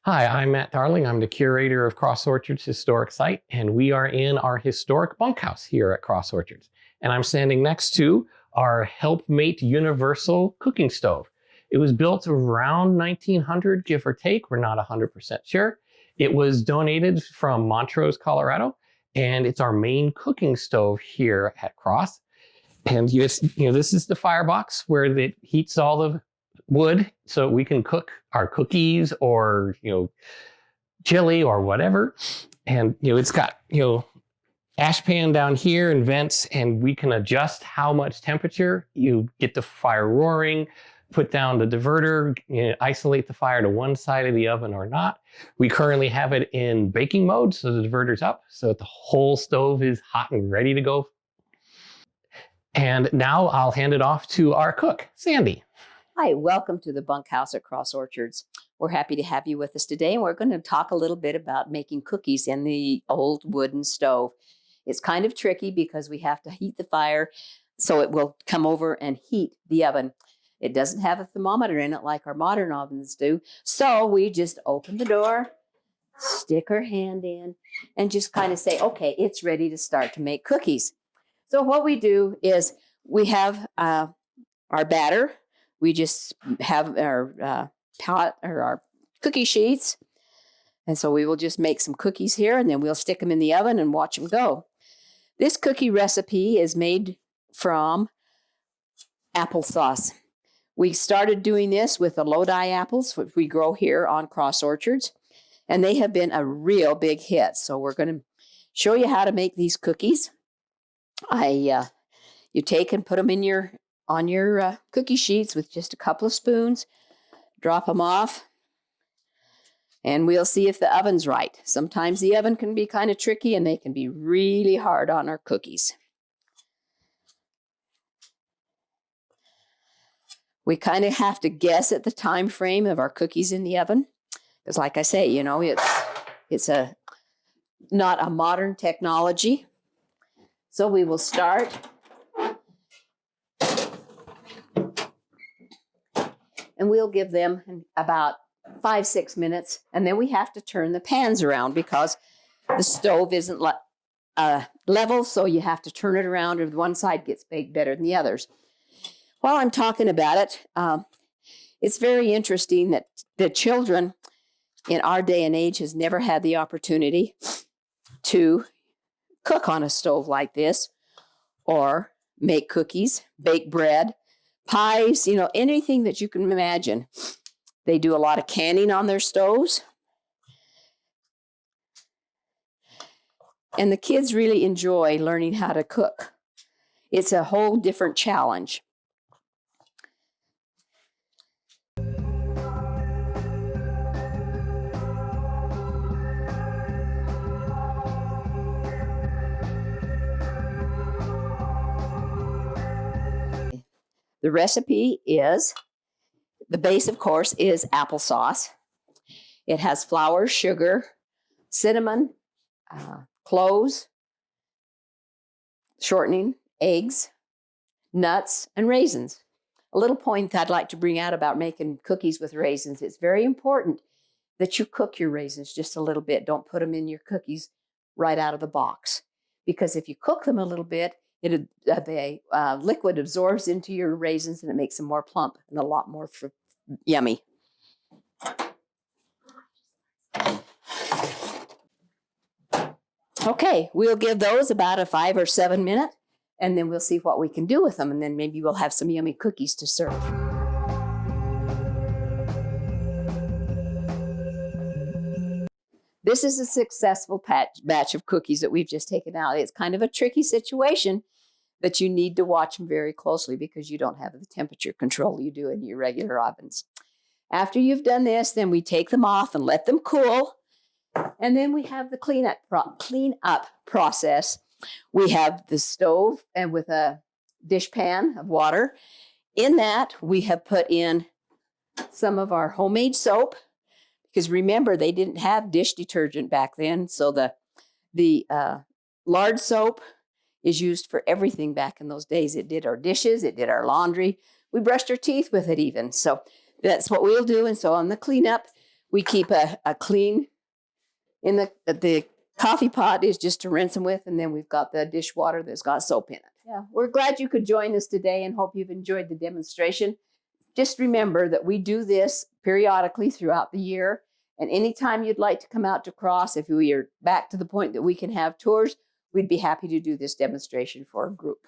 Hi, I'm Matt Darling. I'm the curator of Cross Orchards Historic Site, and we are in our historic bunkhouse here at Cross Orchards. And I'm standing next to our Helpmate Universal cooking stove. It was built around 1900, give or take. We're not 100% sure. It was donated from Montrose, Colorado, and it's our main cooking stove here at Cross. And this is the firebox where it heats all the wood so we can cook our cookies or chili or whatever. And it's got ash pan down here and vents, and we can adjust how much temperature. You get the fire roaring, put down the diverter, isolate the fire to one side of the oven or not. We currently have it in baking mode, so the diverter's up so that the whole stove is hot and ready to go. And now I'll hand it off to our cook, Sandi. Hi, welcome to the bunkhouse at Cross Orchards. We're happy to have you with us today, and we're going to talk a little bit about making cookies in the old wooden stove. It's kind of tricky because we have to heat the fire so it will come over and heat the oven. It doesn't have a thermometer in it like our modern ovens do, so we just open the door, stick our hand in, and just kind of say, okay, it's ready to start to make cookies. So what we do is we have our batter. We just have our pot or our cookie sheets. And so we will just make some cookies here, and then we'll stick them in the oven and watch them go. This cookie recipe is made from applesauce. We started doing this with the Lodi apples, which we grow here on Cross Orchards, and they have been a real big hit. So we're going to show you how to make these cookies. You take and put them in on your cookie sheets with just a couple of spoons, drop them off, and we'll see if the oven's right. Sometimes the oven can be kind of tricky and they can be really hard on our cookies. We kind of have to guess at the time frame of our cookies in the oven. Because like I say, it's not a modern technology. So we will start and we'll give them about 5-6 minutes, and then we have to turn the pans around because the stove isn't level, so you have to turn it around, or one side gets baked better than the others. While I'm talking about it, it's very interesting that the children in our day and age has never had the opportunity to cook on a stove like this, or make cookies, bake bread, pies, anything that you can imagine. They do a lot of canning on their stoves. And the kids really enjoy learning how to cook. It's a whole different challenge. The recipe is, the base, of course, is applesauce. It has flour, sugar, cinnamon, cloves, shortening, eggs, nuts, and raisins. A little point I'd like to bring out about making cookies with raisins. It's very important that you cook your raisins just a little bit. Don't put them in your cookies right out of the box. Because if you cook them a little bit, the liquid absorbs into your raisins and it makes them more plump and a lot more yummy. Okay, we'll give those about a 5 or 7 minute, and then we'll see what we can do with them, and then maybe we'll have some yummy cookies to serve. This is a successful batch of cookies that we've just taken out. It's kind of a tricky situation, but you need to watch them very closely because you don't have the temperature control you do in your regular ovens. After you've done this, then we take them off and let them cool. And then we have the clean up process. We have the stove and with a dish pan of water. In that, we have put in some of our homemade soap. Because remember, they didn't have dish detergent back then, so the lard soap is used for everything back in those days. It did our dishes, it did our laundry. We brushed our teeth with it even. So that's what we'll do. And so on the cleanup, We keep a clean, in the coffee pot is just to rinse them with, and then we've got the dishwater that's got soap in it. Yeah, we're glad you could join us today and hope you've enjoyed the demonstration. Just remember that we do this periodically throughout the year, and anytime you'd like to come out to Cross, if we are back to the point that we can have tours, we'd be happy to do this demonstration for a group.